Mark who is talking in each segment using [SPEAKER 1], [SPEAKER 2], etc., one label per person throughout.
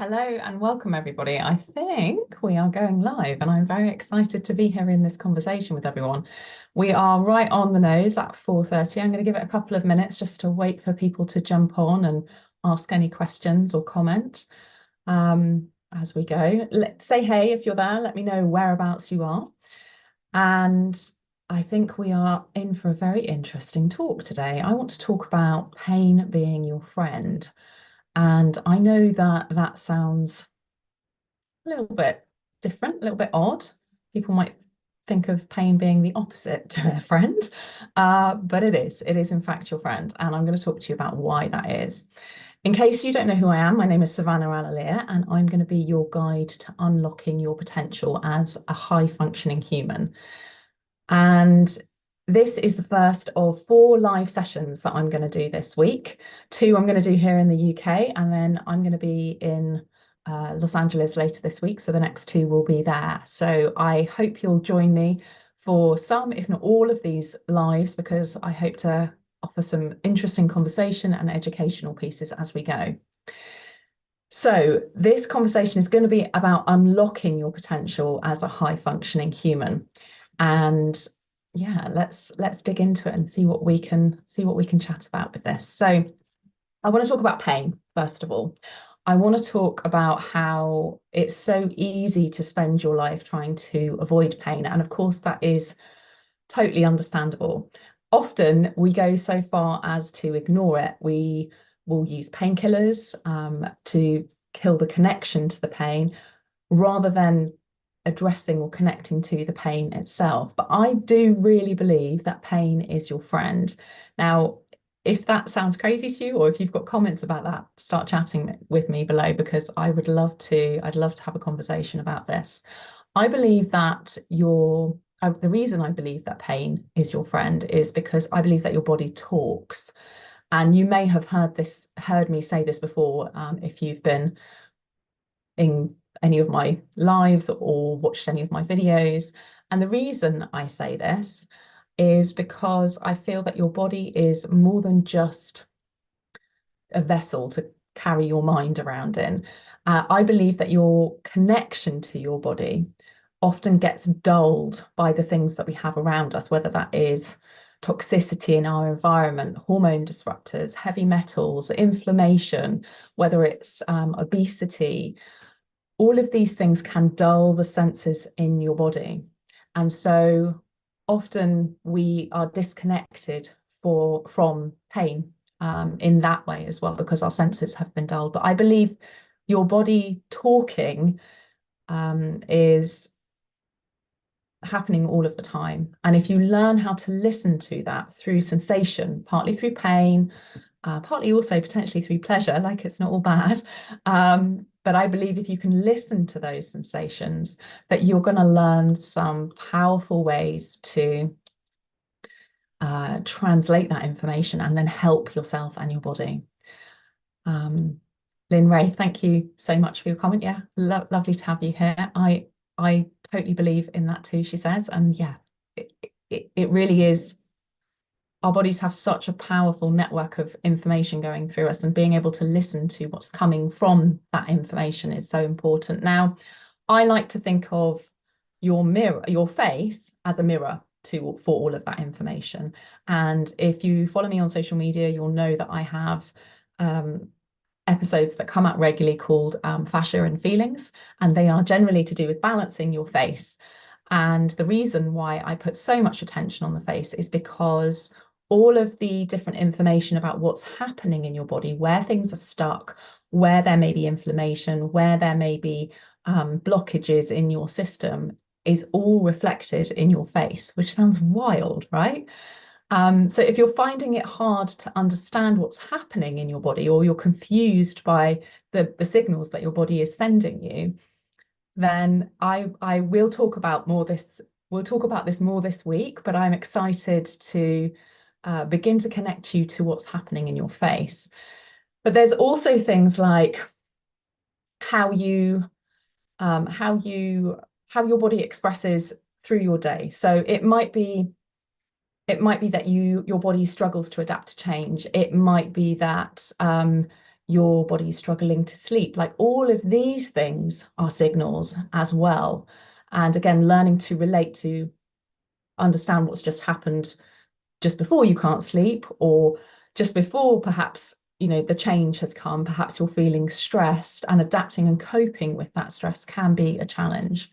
[SPEAKER 1] Hello and welcome, everybody. I think we are going live, and I'm very excited to be here in this conversation with everyone. We are right on the nose at 4:30. I'm going to give it a couple of minutes just to wait for people to jump on and ask any questions or comment as we go. Let's say hey if you're there. Let me know whereabouts you are. And I think we are in for a very interesting talk today. I want to talk about pain being your friend. And I know that that sounds a little bit different, a little bit odd. People might think of pain being the opposite to their friend, but it is. It is, in fact, your friend. And I'm going to talk to you about why that is. In case you don't know who I am, my name is Savannah Alalier, and I'm going to be your guide to unlocking your potential as a high functioning human. And this is the first of 4 live sessions that I'm going to do this week. 2 I'm going to do here in the UK, and then I'm going to be in Los Angeles later this week. So the next 2 will be there. So I hope you'll join me for some, if not all, of these lives, because I hope to offer some interesting conversation and educational pieces as we go. So this conversation is going to be about unlocking your potential as a high functioning human. And yeah, let's dig into it and see what we can chat about with this. So I want to talk about pain, first of all. I want to talk about how it's so easy to spend your life trying to avoid pain. And of course, that is totally understandable. Often we go so far as to ignore it. We will use painkillers to kill the connection to the pain rather than addressing or connecting to the pain itself. But I do really believe that pain is your friend. Now, if that sounds crazy to you, or if you've got comments about that, start chatting with me below, because I'd love to have a conversation about this. I believe that the reason I believe that pain is your friend is because I believe that your body talks. And you may have heard me say this before, if you've been in any of my lives or watched any of my videos. And the reason I say this is because I feel that your body is more than just a vessel to carry your mind around in. I believe that your connection to your body often gets dulled by the things that we have around us, whether that is toxicity in our environment, hormone disruptors, heavy metals, inflammation, whether it's obesity. All of these things can dull the senses in your body. And so often we are disconnected from pain in that way as well, because our senses have been dulled. But I believe your body talking is happening all of the time. And if you learn how to listen to that through sensation, partly through pain, partly also potentially through pleasure, like it's not all bad. But I believe if you can listen to those sensations, that you're going to learn some powerful ways to translate that information and then help yourself and your body. Lynn Ray, thank you so much for your comment. Yeah, lovely to have you here. I totally believe in that too, she says. And yeah, it really is. Our bodies have such a powerful network of information going through us, and being able to listen to what's coming from that information is so important. Now, I like to think of your face as a mirror for all of that information. And if you follow me on social media, you'll know that I have episodes that come out regularly called Fascia and Feelings, and they are generally to do with balancing your face. And the reason why I put so much attention on the face is because all of the different information about what's happening in your body, where things are stuck, where there may be inflammation, where there may be blockages in your system, is all reflected in your face, which sounds wild, right? So if you're finding it hard to understand what's happening in your body, or you're confused by the signals that your body is sending you, then I will talk about we'll talk about this more this week, but I'm excited to begin to connect you to what's happening in your face. But there's also things like how your body expresses through your day. So it might be that your body struggles to adapt to change. It might be that your body's struggling to sleep. Like all of these things are signals as well. And again, learning to relate to understand what's just happened just before you can't sleep, or just before perhaps, the change has come, perhaps you're feeling stressed, and adapting and coping with that stress can be a challenge.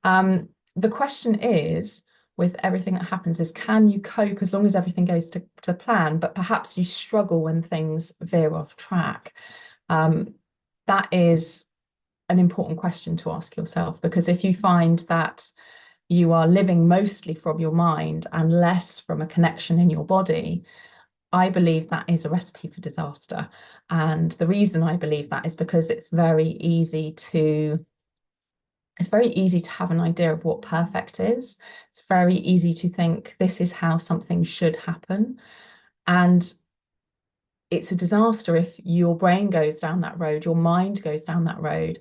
[SPEAKER 1] The question is, with everything that happens, is can you cope as long as everything goes to plan, but perhaps you struggle when things veer off track? That is an important question to ask yourself, because if you find that you are living mostly from your mind and less from a connection in your body, I believe that is a recipe for disaster. And the reason I believe that is because it's very easy to have an idea of what perfect is. It's very easy to think this is how something should happen. And it's a disaster if your brain goes down that road, your mind goes down that road,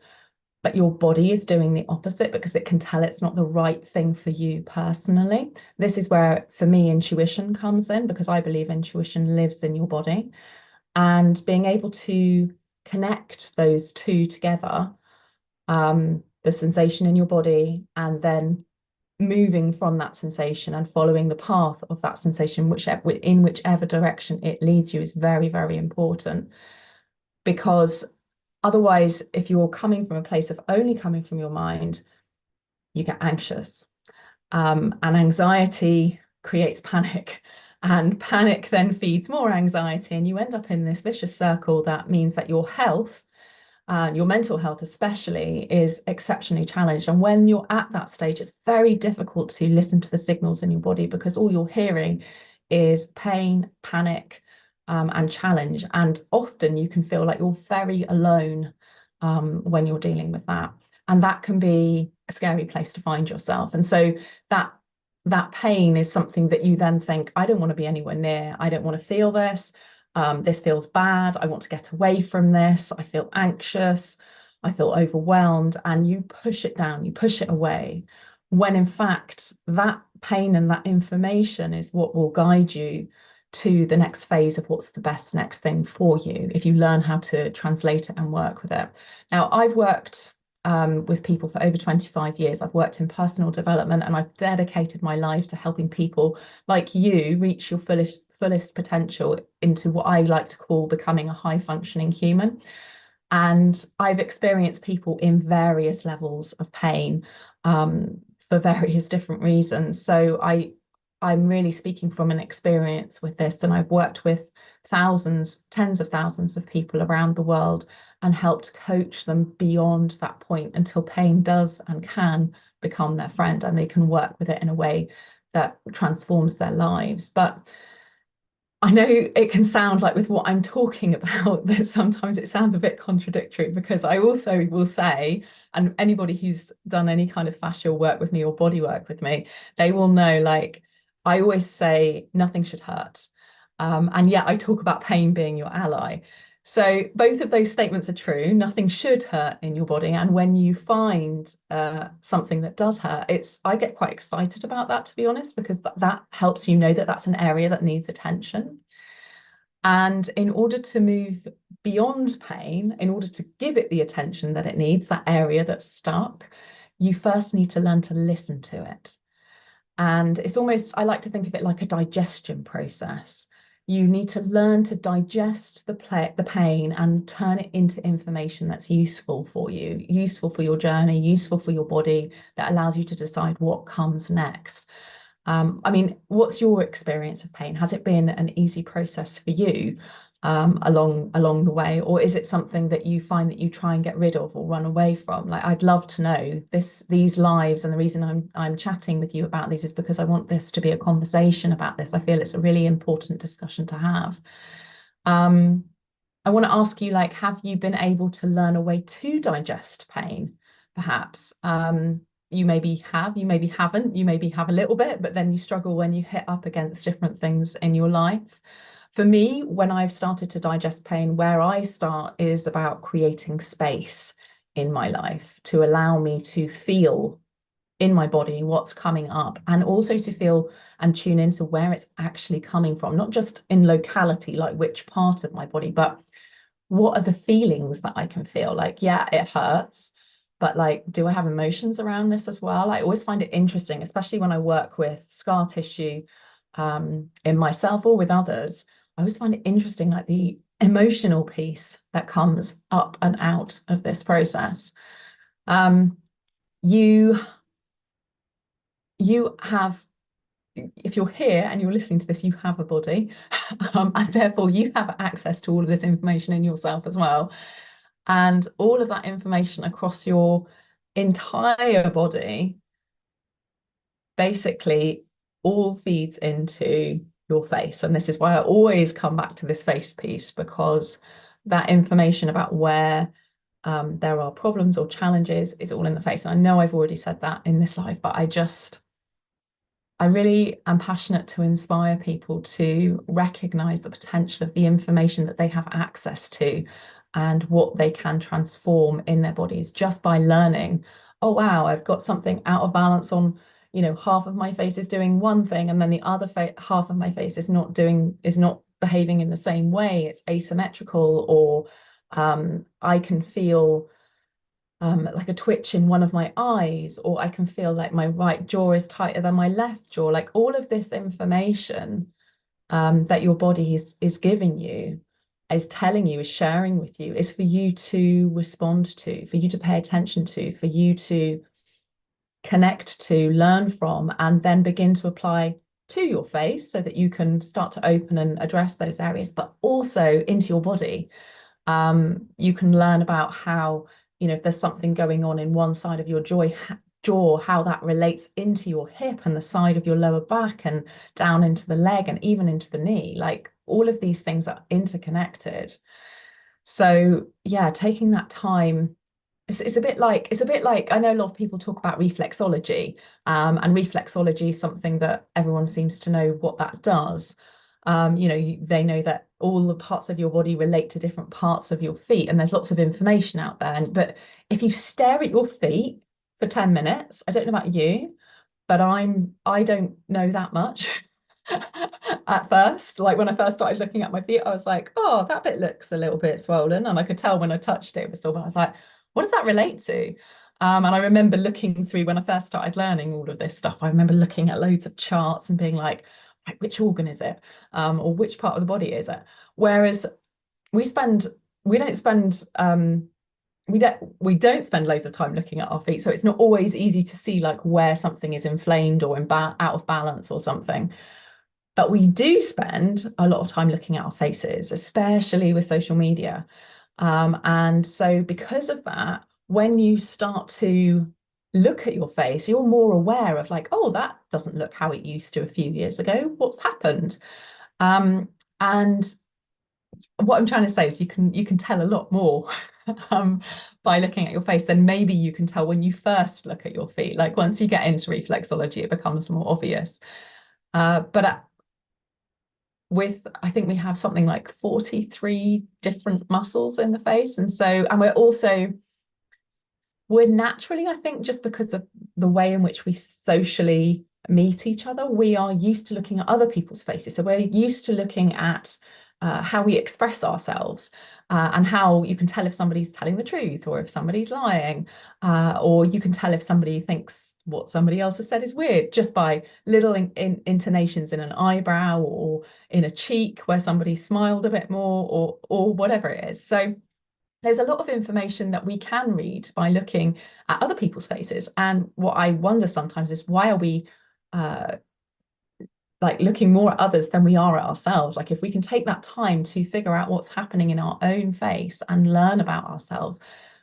[SPEAKER 1] but your body is doing the opposite because it can tell it's not the right thing for you personally. This is where, for me, intuition comes in, because I believe intuition lives in your body. And being able to connect those two together, the sensation in your body, and then moving from that sensation and following the path of that sensation, in whichever direction it leads you, is very, very important. Because otherwise, if you're coming from a place of only coming from your mind, you get anxious. And anxiety creates panic. And panic then feeds more anxiety. And you end up in this vicious circle that means that your health, your mental health especially, is exceptionally challenged. And when you're at that stage, it's very difficult to listen to the signals in your body, because all you're hearing is pain, panic, and challenge. And often you can feel like you're very alone when you're dealing with that. And that can be a scary place to find yourself. And so that pain is something that you then think, I don't want to be anywhere near. I don't want to feel this. This feels bad. I want to get away from this. I feel anxious. I feel overwhelmed. And you push it down, you push it away, when in fact, that pain and that information is what will guide you to the next phase of what's the best next thing for you, if you learn how to translate it and work with it. Now, I've worked with people for over 25 years. I've worked in personal development, and I've dedicated my life to helping people like you reach your fullest potential into what I like to call becoming a high functioning human. And I've experienced people in various levels of pain for various different reasons. So I'm really speaking from an experience with this, and I've worked with thousands, tens of thousands of people around the world, and helped coach them beyond that point until pain does and can become their friend, and they can work with it in a way that transforms their lives. But I know it can sound like, with what I'm talking about, that sometimes it sounds a bit contradictory, because I also will say, and anybody who's done any kind of fascial work with me or body work with me, they will know, like, I always say nothing should hurt. And yet I talk about pain being your ally. So both of those statements are true. Nothing should hurt in your body. And when you find something that does hurt, I get quite excited about that, to be honest, because that helps you know that that's an area that needs attention. And in order to move beyond pain, in order to give it the attention that it needs, that area that's stuck, you first need to learn to listen to it. And it's almost, I like to think of it like a digestion process. You need to learn to digest the pain and turn it into information that's useful for you, useful for your journey, useful for your body, that allows you to decide what comes next. I mean, what's your experience of pain? Has it been an easy process for you along the way, or is it something that you find that you try and get rid of or run away from? Like, I'd love to know these lives, and the reason I'm chatting with you about these is because I want this to be a conversation about this. I feel it's a really important discussion to have. I want to ask you, like, have you been able to learn a way to digest pain, perhaps? You maybe have, you maybe haven't, you maybe have a little bit, but then you struggle when you hit up against different things in your life. For me, when I've started to digest pain, where I start is about creating space in my life to allow me to feel in my body what's coming up, and also to feel and tune into where it's actually coming from, not just in locality, like which part of my body, but what are the feelings that I can feel? Like, yeah, it hurts, but like, do I have emotions around this as well? I always find it interesting, especially when I work with scar tissue in myself or with others. I always find it interesting, like the emotional piece that comes up and out of this process. Um, you you have, if you're here and you're listening to this, you have a body, and therefore you have access to all of this information in yourself as well. And all of that information across your entire body basically all feeds into your face. And this is why I always come back to this face piece, because that information about where there are problems or challenges is all in the face. And I know I've already said that in this live, but I really am passionate to inspire people to recognize the potential of the information that they have access to and what they can transform in their bodies just by learning. Oh, wow, I've got something out of balance on, half of my face is doing one thing, and then the other half of my face is not behaving in the same way. It's asymmetrical, or I can feel like a twitch in one of my eyes, or I can feel like my right jaw is tighter than my left jaw. Like all of this information that your body is giving you, is telling you, is sharing with you, is for you to respond to, for you to pay attention to, for you to connect to, learn from, and then begin to apply to your face so that you can start to open and address those areas, but also into your body. You can learn about how, if there's something going on in one side of your jaw, how that relates into your hip and the side of your lower back and down into the leg and even into the knee. Like all of these things are interconnected. So yeah, taking that time, it's a bit like I know a lot of people talk about reflexology, and reflexology is something that everyone seems to know what that does. They know that all the parts of your body relate to different parts of your feet, and there's lots of information out there. But if you stare at your feet for 10 minutes, I don't know about you, but I don't know that much. At first, like when I first started looking at my feet, I was like, oh, that bit looks a little bit swollen. And I could tell when I touched it, it was still, but I was like, what does that relate to? And I remember looking through when I first started learning all of this stuff. I remember looking at loads of charts and being like, right, which organ is it? Or which part of the body is it? Whereas we spend, we don't spend, we don't spend loads of time looking at our feet. So it's not always easy to see like where something is inflamed or out of balance or something. But we do spend a lot of time looking at our faces, especially with social media. And so because of that, when you start to look at your face, you're more aware of like, oh, that doesn't look how it used to a few years ago. What's happened? And what I'm trying to say is you can tell a lot more by looking at your face than maybe you can tell when you first look at your feet. Like once you get into reflexology, it becomes more obvious. But I think we have something like 43 different muscles in the face. And we're naturally, I think, just because of the way in which we socially meet each other, we are used to looking at other people's faces. So we're used to looking at how we express ourselves, and how you can tell if somebody's telling the truth or if somebody's lying, or you can tell if somebody thinks what somebody else has said is weird just by little intonations in an eyebrow or in a cheek where somebody smiled a bit more, or whatever it is. So there's a lot of information that we can read by looking at other people's faces. And what I wonder sometimes is, why are we like looking more at others than we are at ourselves? Like if we can take that time to figure out what's happening in our own face and learn about ourselves,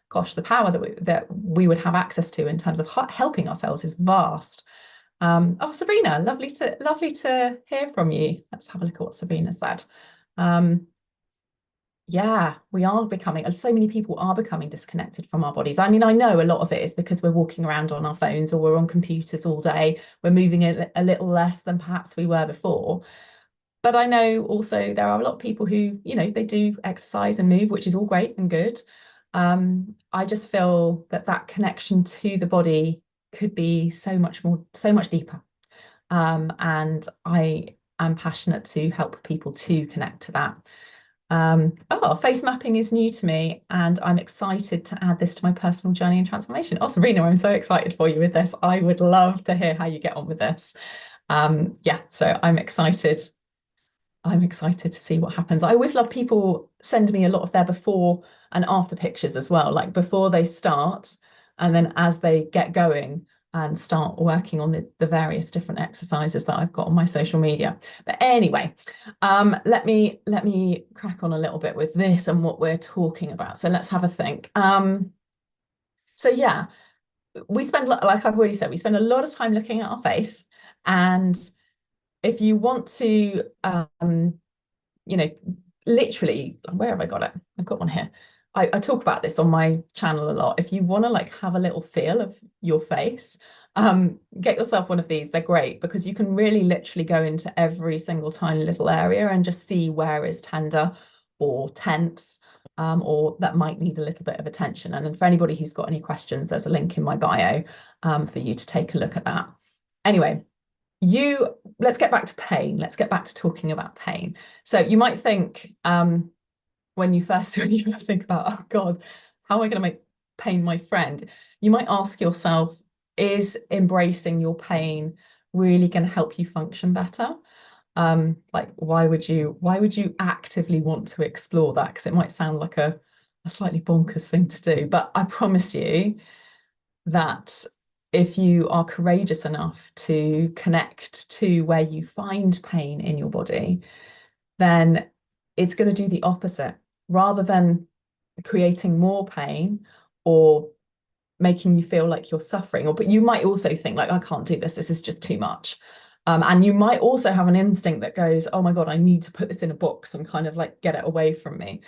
[SPEAKER 1] gosh, the power that we would have access to in terms of helping ourselves is vast. Oh, Sabrina, lovely to hear from you. Let's have a look at what Sabrina said. Yeah, we are becoming, so many people are becoming disconnected from our bodies. I mean, I know a lot of it is because we're walking around on our phones or we're on computers all day. We're moving a little less than perhaps we were before. But I know also there are a lot of people who, they do exercise and move, which is all great and good. I just feel that connection to the body could be so much more, so much deeper. And I am passionate to help people to connect to that. Oh, face mapping is new to me, and I'm excited to add this to my personal journey and transformation. Oh, Serena, I'm so excited for you with this. I would love to hear how you get on with this. Yeah, so I'm excited. I'm excited to see what happens. I always love people send me a lot of their before and after pictures as well, like before they start, and then as they get going and start working on the various different exercises that I've got on my social media. But anyway, let me crack on a little bit with this and what we're talking about. So let's have a think. So yeah, we spend, like I've already said, we spend a lot of time looking at our face, and if you want to you know, literally, where have I got it? I've got one here. I talk about this on my channel a lot. If you want to like have a little feel of your face, get yourself one of these. They're great because you can really literally go into every single tiny little area and just see where is tender or tense, or that might need a little bit of attention. And then for anybody who's got any questions, there's a link in my bio for you to take a look at that. Anyway, let's get back to pain. Let's get back to talking about pain. So you might think when you first think about, oh God, how am I going to make pain my friend? You might ask yourself, is embracing your pain really going to help you function better? Like why would you actively want to explore that? Because it might sound like a slightly bonkers thing to do, but I promise you that if you are courageous enough to connect to where you find pain in your body, then it's going to do the opposite. Rather than creating more pain or making you feel like you're suffering, but you might also think like, I can't do this is just too much. And you might also have an instinct that goes, oh my God, I need to put this in a box and kind of like get it away from me.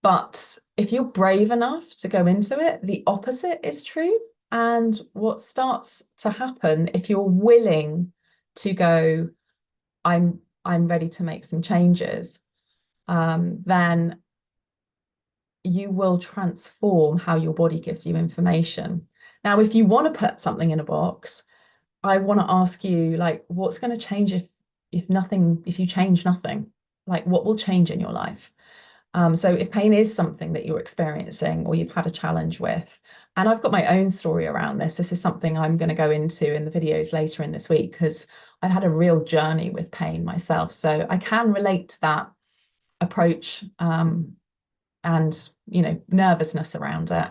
[SPEAKER 1] But if you're brave enough to go into it, the opposite is true. And what starts to happen if you're willing to go, I'm ready to make some changes, then you will transform how your body gives you information. Now, if you want to put something in a box, I want to ask you, like, what's going to change if you change nothing? Like, what will change in your life? So if pain is something that you're experiencing or you've had a challenge with, and I've got my own story around this. This is something I'm going to go into in the videos later in this week because I've had a real journey with pain myself. So I can relate to that approach, and, nervousness around it.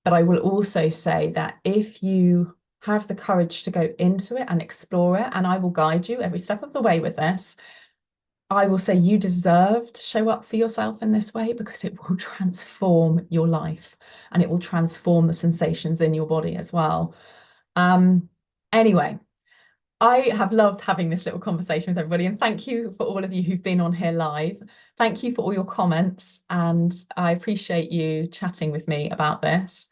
[SPEAKER 1] But I will also say that if you have the courage to go into it and explore it, and I will guide you every step of the way with this, I will say you deserve to show up for yourself in this way because it will transform your life and it will transform the sensations in your body as well. Anyway, I have loved having this little conversation with everybody, and thank you for all of you who've been on here live. Thank you for all your comments, and I appreciate you chatting with me about this.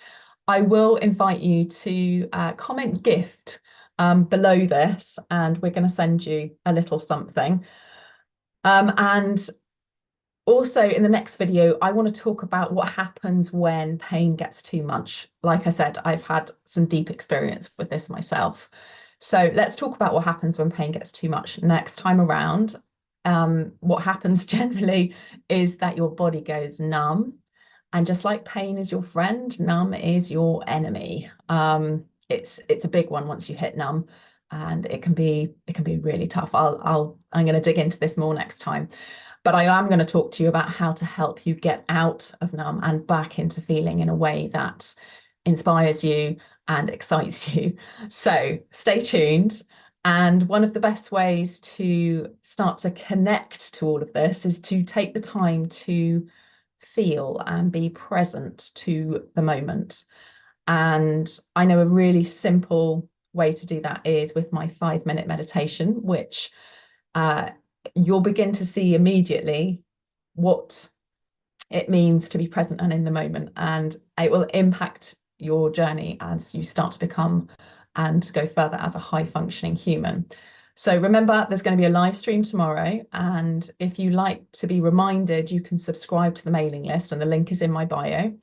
[SPEAKER 1] I will invite you to comment gift below this, and we're going to send you a little something. And also in the next video, I want to talk about what happens when pain gets too much. Like I said, I've had some deep experience with this myself. So let's talk about what happens when pain gets too much next time around. What happens generally is that your body goes numb. And just like pain is your friend, numb is your enemy. It's a big one once you hit numb, and it can be really tough. I'm going to dig into this more next time. But I am going to talk to you about how to help you get out of numb and back into feeling in a way that inspires you and excites you. So stay tuned. And one of the best ways to start to connect to all of this is to take the time to feel and be present to the moment. And I know a really simple way to do that is with my 5-minute meditation, which you'll begin to see immediately what it means to be present and in the moment. And it will impact your journey as you start to become and go further as a high functioning human. So remember, there's going to be a live stream tomorrow. And if you like to be reminded, you can subscribe to the mailing list, and the link is in my bio.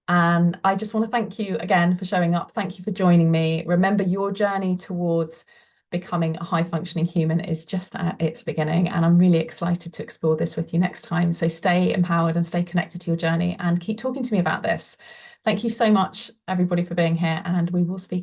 [SPEAKER 1] And I just want to thank you again for showing up. Thank you for joining me. Remember, your journey towards becoming a high functioning human is just at its beginning. And I'm really excited to explore this with you next time. So stay empowered and stay connected to your journey and keep talking to me about this. Thank you so much, everybody, for being here, and we will speak.